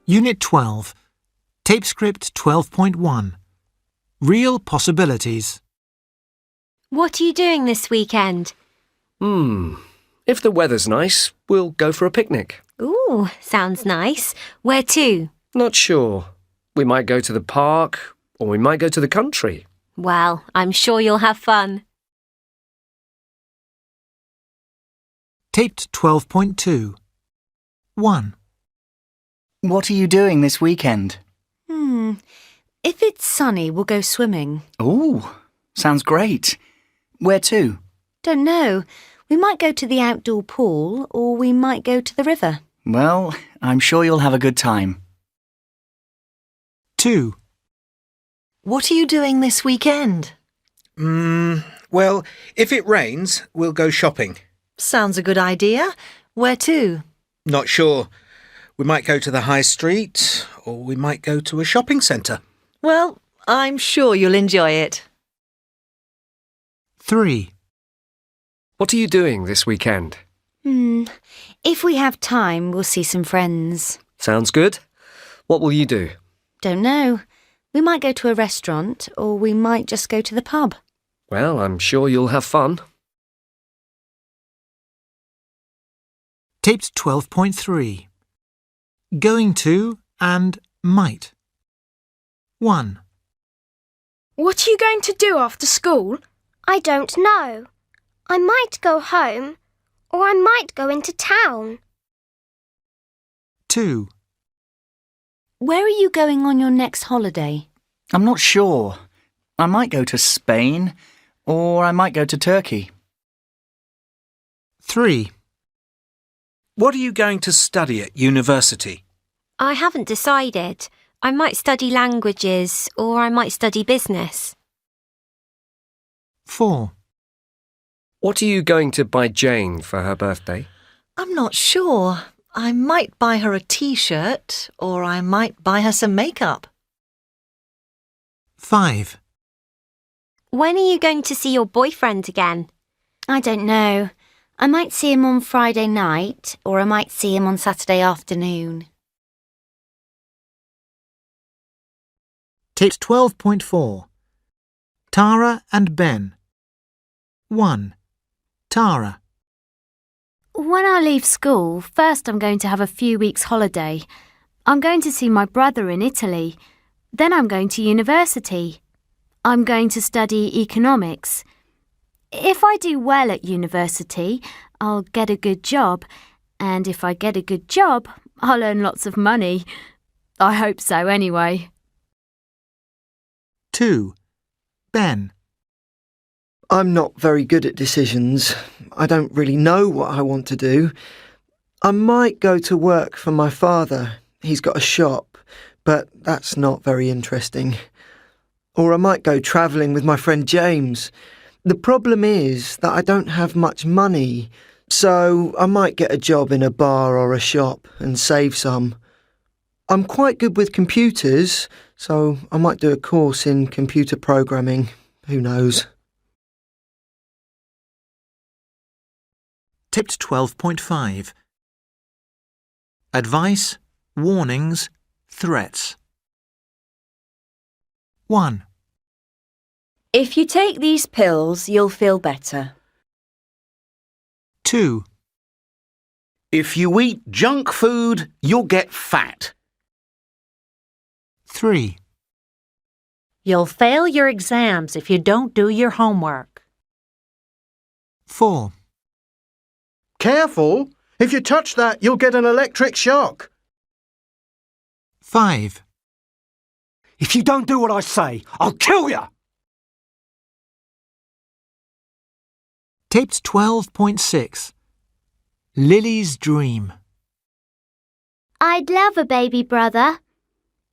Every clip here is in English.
Unit 12, Tape Script 12.1. Real Possibilities. What are you doing this weekend? If the weather's nice, we'll go for a picnic. Ooh, sounds nice. Where to? Not sure. We might go to the park, or we might go to the country. Well, I'm sure you'll have fun. Taped 12.2. 1. What are you doing this weekend? If it's sunny, we'll go swimming. Ooh, sounds great. Where to? Don't know. We might go to the outdoor pool or we might go to the river. Well, I'm sure you'll have a good time. 2. What are you doing this weekend? Well, if it rains, we'll go shopping. Sounds a good idea. Where to? Not sure. We might go to the high street, or we might go to a shopping centre. Well, I'm sure you'll enjoy it. 3. What are you doing this weekend? If we have time, we'll see some friends. Sounds good. What will you do? Don't know. We might go to a restaurant or we might just go to the pub. Well, I'm sure you'll have fun. Taped 12.3. Going to and might. 1. What are you going to do after school? I don't know. I might go home, or I might go into town. 2. Where are you going on your next holiday? I'm not sure. I might go to Spain, or I might go to Turkey. 3. What are you going to study at university? I haven't decided. I might study languages or I might study business. 4. What are you going to buy Jane for her birthday? I'm not sure. I might buy her a t-shirt or I might buy her some makeup. 5. When are you going to see your boyfriend again? I don't know. I might see him on Friday night or I might see him on Saturday afternoon. Taped 12.4. Tara and Ben. 1. Tara. When I leave school, first I'm going to have a few weeks' holiday. I'm going to see my brother in Italy. Then I'm going to university. I'm going to study economics. If I do well at university, I'll get a good job. And if I get a good job, I'll earn lots of money. I hope so anyway. 2. Ben. I'm not very good at decisions. I don't really know what I want to do. I might go to work for my father. He's got a shop, but that's not very interesting. Or I might go travelling with my friend James. The problem is that I don't have much money, so I might get a job in a bar or a shop and save some. I'm quite good with computers, so I might do a course in computer programming. Who knows? Tipped 12.5. Advice, warnings, threats. 1. If you take these pills, you'll feel better. 2. If you eat junk food, you'll get fat. 3. You'll fail your exams if you don't do your homework. 4. Careful! If you touch that, you'll get an electric shock. 5. If you don't do what I say, I'll kill you! Taped 12.6. Lily's Dream. I'd love a baby brother.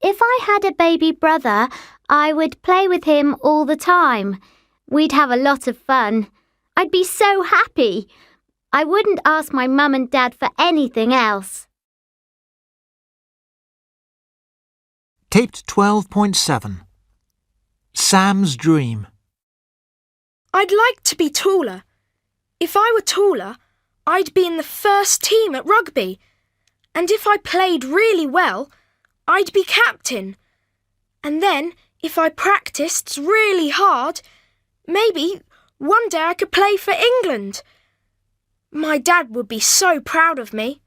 If I had a baby brother, I would play with him all the time. We'd have a lot of fun. I'd be so happy. I wouldn't ask my mum and dad for anything else. Taped 12.7. Sam's Dream. I'd like to be taller. If I were taller, I'd be in the first team at rugby. And if I played really well, I'd be captain. And then, if I practiced really hard, maybe one day I could play for England. My dad would be so proud of me.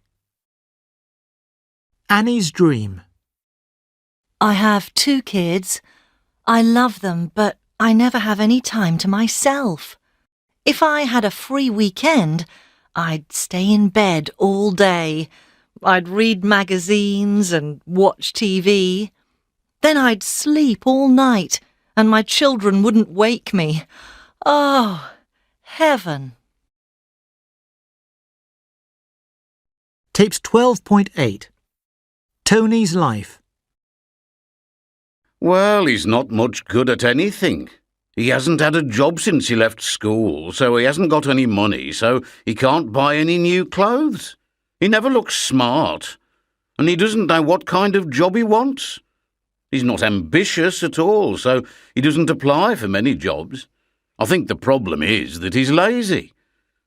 Annie's dream. I have 2 kids. I love them, but I never have any time to myself. If I had a free weekend, I'd stay in bed all day. I'd read magazines and watch TV. Then I'd sleep all night and my children wouldn't wake me. Oh, heaven. Tapes 12.8. Tony's life. Well, he's not much good at anything. He hasn't had a job since he left school, so he hasn't got any money, so he can't buy any new clothes. He never looks smart, and he doesn't know what kind of job he wants. He's not ambitious at all, so he doesn't apply for many jobs. I think the problem is that he's lazy.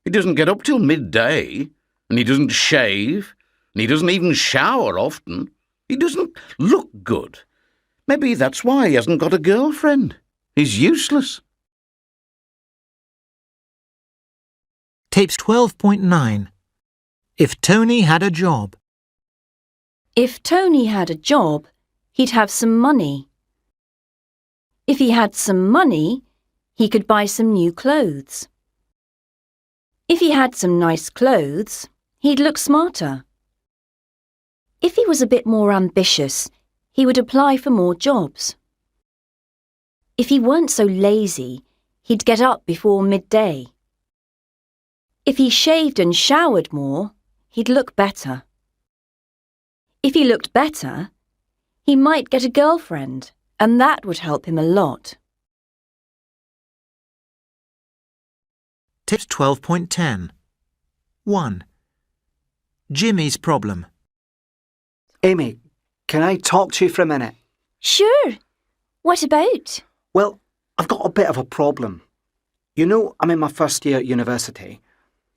He doesn't get up till midday, and he doesn't shave, and he doesn't even shower often. He doesn't look good. Maybe that's why he hasn't got a girlfriend. He's useless. Tapes 12.9. If Tony had a job. If Tony had a job, he'd have some money. If he had some money, he could buy some new clothes. If he had some nice clothes, he'd look smarter. If he was a bit more ambitious, he would apply for more jobs. If he weren't so lazy, he'd get up before midday. If he shaved and showered more, he'd look better. If he looked better, he might get a girlfriend, and that would help him a lot. Tips 12.10. 1. Jimmy's problem. Amy, can I talk to you for a minute? Sure. What about? Well, I've got a bit of a problem. You know, I'm in my first year at university.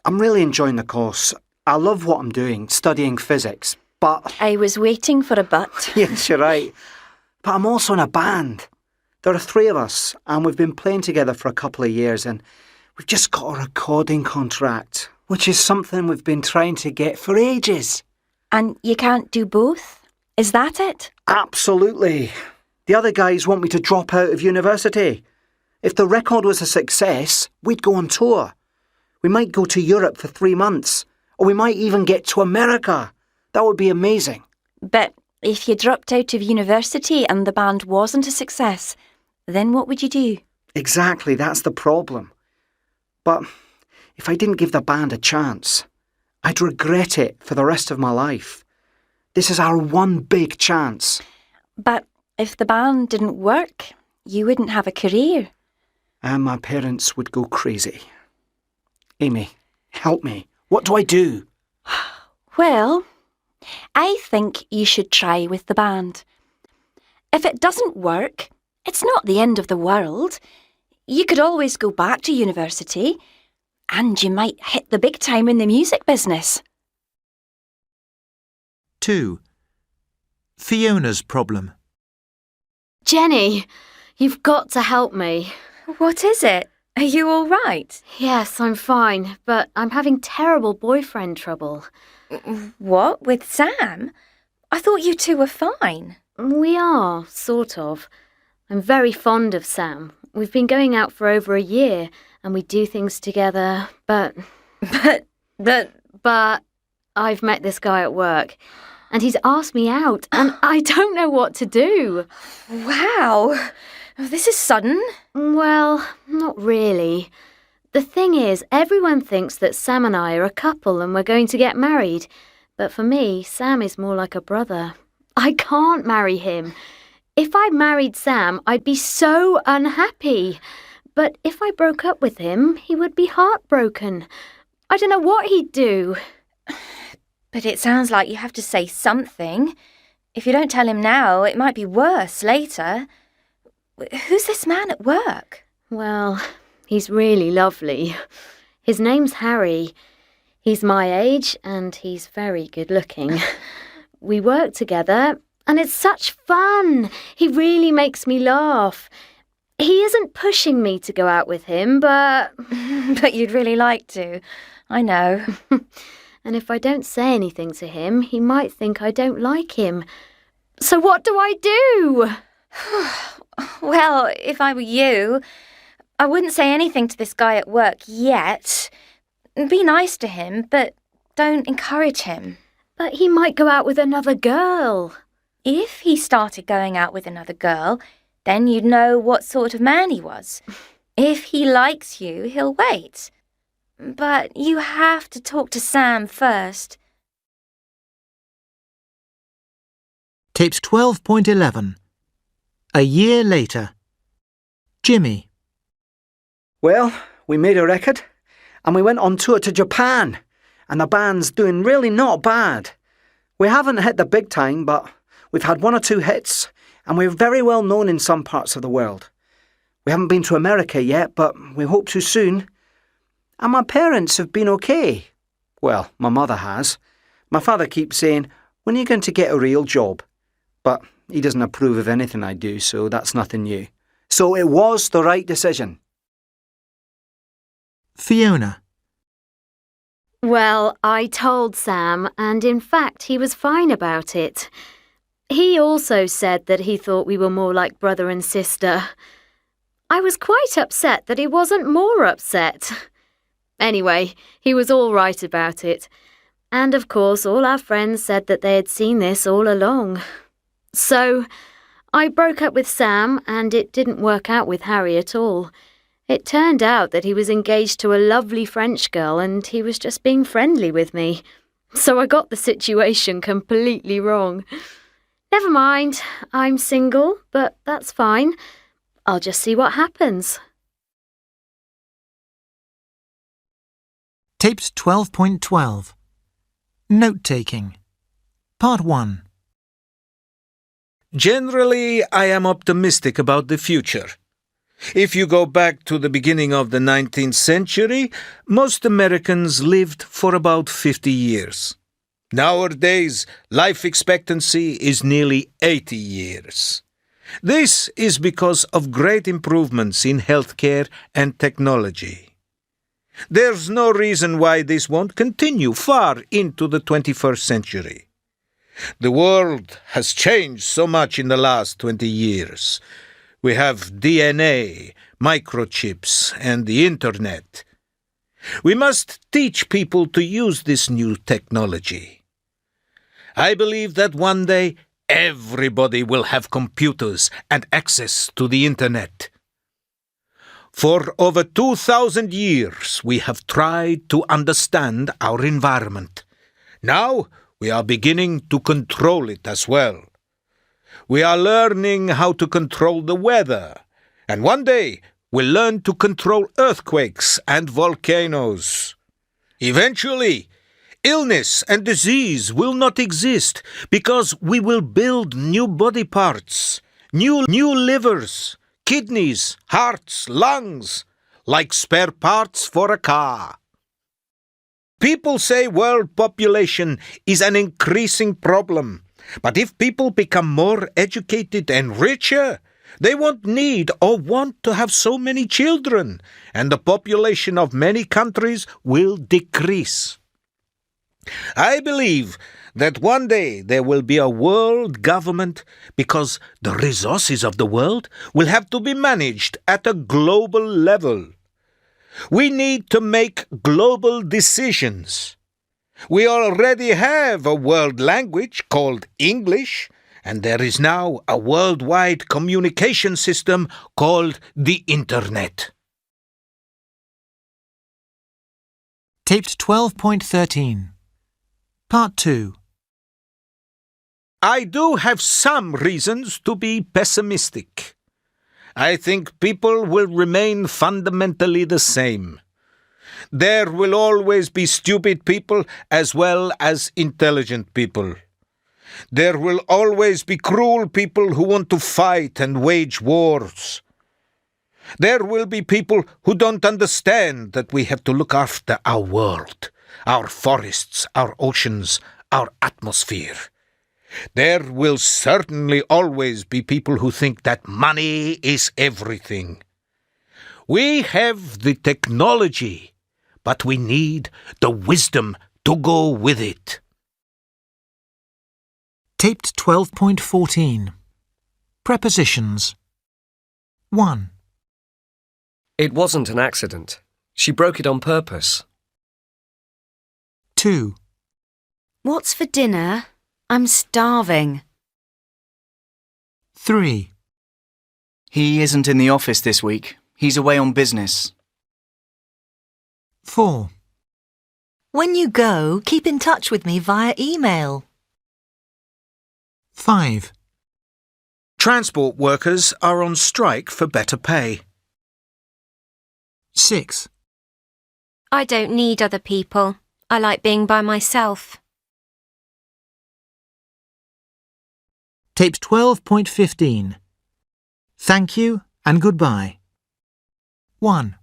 I'm really enjoying the course. I love what I'm doing, studying physics, but... I was waiting for a but. Yes, you're right. But I'm also in a band. There are 3 of us, and we've been playing together for a couple of years, and we've just got a recording contract, which is something we've been trying to get for ages. And you can't do both? Is that it? Absolutely. The other guys want me to drop out of university. If the record was a success, we'd go on tour. We might go to Europe for 3 months, or we might even get to America. That would be amazing. But if you dropped out of university and the band wasn't a success, then what would you do? Exactly, that's the problem. But if I didn't give the band a chance, I'd regret it for the rest of my life. This is our one big chance. But if the band didn't work, you wouldn't have a career. And my parents would go crazy. Amy, help me. What do I do? Well, I think you should try with the band. If it doesn't work, it's not the end of the world. You could always go back to university, and you might hit the big time in the music business. 2. Fiona's problem. Jenny, you've got to help me. What is it? Are you all right? Yes, I'm fine, but I'm having terrible boyfriend trouble. What, with Sam? I thought you two were fine. We are, sort of. I'm very fond of Sam. We've been going out for over a year, and we do things together, but I've met this guy at work, and he's asked me out, and I don't know what to do. Wow, this is sudden. Well, not really. The thing is, everyone thinks that Sam and I are a couple and we're going to get married. But for me, Sam is more like a brother. I can't marry him. If I married Sam, I'd be so unhappy. But if I broke up with him, he would be heartbroken. I don't know what he'd do. But it sounds like you have to say something. If you don't tell him now, it might be worse later. Who's this man at work? Well, he's really lovely. His name's Harry. He's my age and he's very good looking. We work together And it's such fun. He really makes me laugh. He isn't pushing me to go out with him, but... But you'd really like to. I know. And if I don't say anything to him, he might think I don't like him. So what do I do? Well, if I were you, I wouldn't say anything to this guy at work yet. Be nice to him, but don't encourage him. But he might go out with another girl. If he started going out with another girl, then you'd know what sort of man he was. If he likes you, he'll wait. But you have to talk to Sam first. Tapes 12.11. A year later. Jimmy. Well, we made a record, and we went on tour to Japan, and the band's doing really not bad. We haven't hit the big time, but we've had 1 or 2 hits, and we're very well known in some parts of the world. We haven't been to America yet, but we hope to soon. And my parents have been okay. Well, my mother has. My father keeps saying, "When are you going to get a real job?" But he doesn't approve of anything I do, so that's nothing new. So it was the right decision. Fiona. Well, I told Sam, and in fact he was fine about it. He also said that he thought we were more like brother and sister. I was quite upset that he wasn't more upset. Anyway, he was all right about it. And of course all our friends said that they had seen this all along. So I broke up with Sam, and it didn't work out with Harry at all. It turned out that he was engaged to a lovely French girl, and he was just being friendly with me. So I got the situation completely wrong. Never mind, I'm single, but that's fine. I'll just see what happens. Tapes 12.12. Note-taking. Part 1. Generally, I am optimistic about the future. If you go back to the beginning of the 19th century, most Americans lived for about 50 years. Nowadays, life expectancy is nearly 80 years. This is because of great improvements in healthcare and technology. There's no reason why this won't continue far into the 21st century. The world has changed so much in the last 20 years. We have DNA, microchips, and the Internet. We must teach people to use this new technology. I believe that one day everybody will have computers and access to the Internet. For over 2,000 years, we have tried to understand our environment. Now, we are beginning to control it as well. We are learning how to control the weather, and one day we'll learn to control earthquakes and volcanoes. Eventually, illness and disease will not exist because we will build new body parts, new livers, kidneys, hearts, lungs, like spare parts for a car. People say world population is an increasing problem, but if people become more educated and richer, they won't need or want to have so many children, and the population of many countries will decrease. I believe that one day there will be a world government because the resources of the world will have to be managed at a global level. We need to make global decisions. We already have a world language called English, and there is now a worldwide communication system called the Internet. Taped 12.13. Part 2. I do have some reasons to be pessimistic. I think people will remain fundamentally the same. There will always be stupid people as well as intelligent people. There will always be cruel people who want to fight and wage wars. There will be people who don't understand that we have to look after our world, our forests, our oceans, our atmosphere. There will certainly always be people who think that money is everything. We have the technology, but we need the wisdom to go with it. Taped 12.14. Prepositions. 1, It wasn't an accident. She broke it on purpose. 2, What's for dinner? I'm starving. 3, He isn't in the office this week. He's away on business. 4, When you go, keep in touch with me via email. 5, Transport workers are on strike for better pay. 6, I don't need other people. I like being by myself. Taped 12.15. Thank you and goodbye. 1,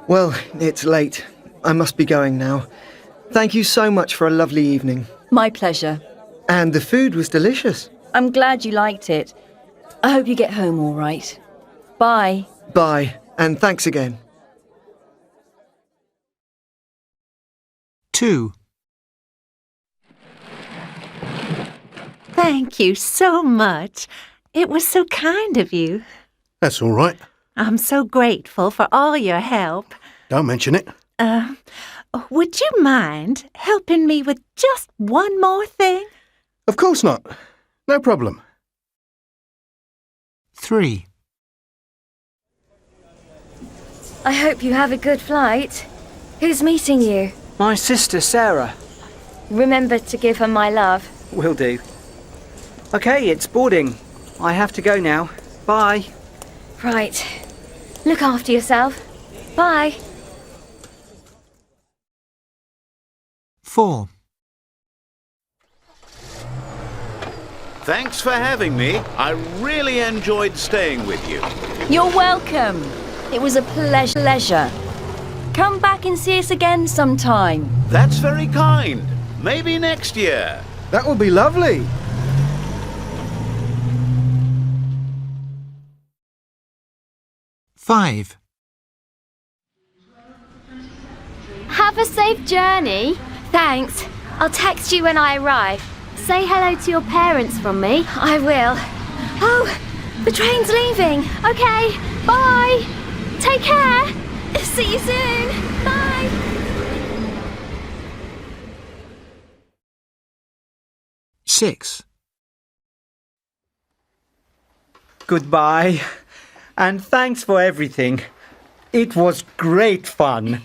Well, it's late. I must be going now. Thank you so much for a lovely evening. My pleasure. And the food was delicious. I'm glad you liked it. I hope you get home all right. Bye. Bye, and thanks again. 2, Thank you so much. It was so kind of you. That's all right. I'm so grateful for all your help. Don't mention it. Would you mind helping me with just one more thing? Of course not. No problem. 3, I hope you have a good flight. Who's meeting you? My sister, Sarah. Remember to give her my love. Will do. OK, it's boarding. I have to go now. Bye. Right. Look after yourself. Bye. 4, Thanks for having me. I really enjoyed staying with you. You're welcome. It was a pleasure. Come back and see us again sometime. That's very kind. Maybe next year. That will be lovely. Five. Have a safe journey. Thanks. I'll text you when I arrive. Say hello to your parents from me. I will. Oh, the train's leaving. Okay, bye. Take care. See you soon. Bye. Six. Goodbye. And thanks for everything. It was great fun.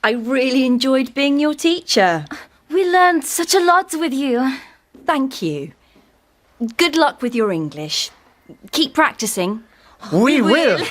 I really enjoyed being your teacher. We learned such a lot with you. Thank you. Good luck with your English. Keep practicing. We will.